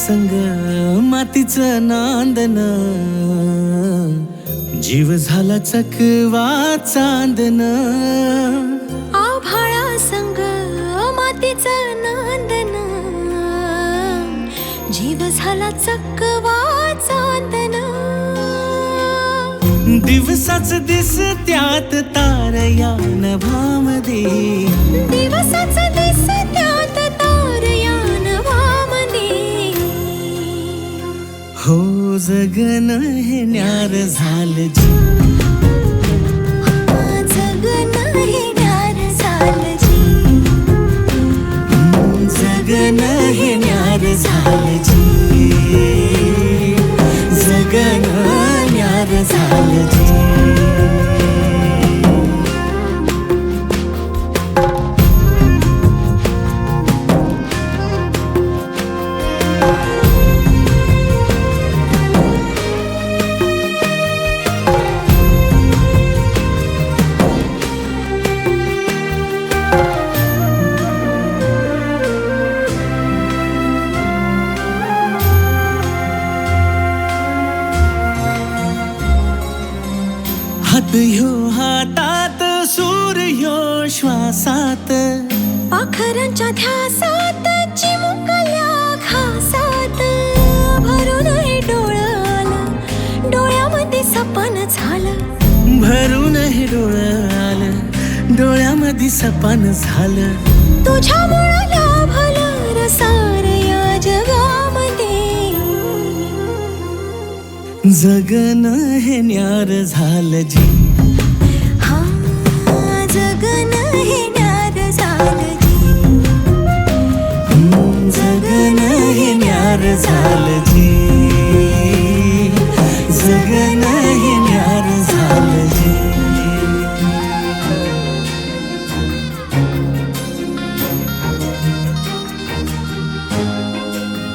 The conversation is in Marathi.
संग मातीचं नांदन, जीव झाला चकवा चांदन. आभाळा संग मातीचं नांदन, जीव झाला चकवा चांदन. दिवसाच दिसत्यात तारया नभामध्ये, दिवसाच दिसत्यात तारया नभामध्ये. हो जगन हे न्यार झालं जी, जगन हे न्यार झालं जी. जगन हे न्यार झालं जी, जगन न्यार झालं जी. हात ह्यो हातात, सूर ह्यो श्वासात, पाखरांच्या ध्यासात, चिमुकल्या घासात. भरून हे डोळं आलं, डोळ्यामध्ये सपन झालं. भरून हे डोळं आलं, डोळ्यामध्ये सपन झालं. तुझ्यामुळं लाभलं रसार या जगामध्ये. जगन हे न्यार झालं जी, हा जगन हे न्यार झालं जी. जगन हे न्यार झालं जी.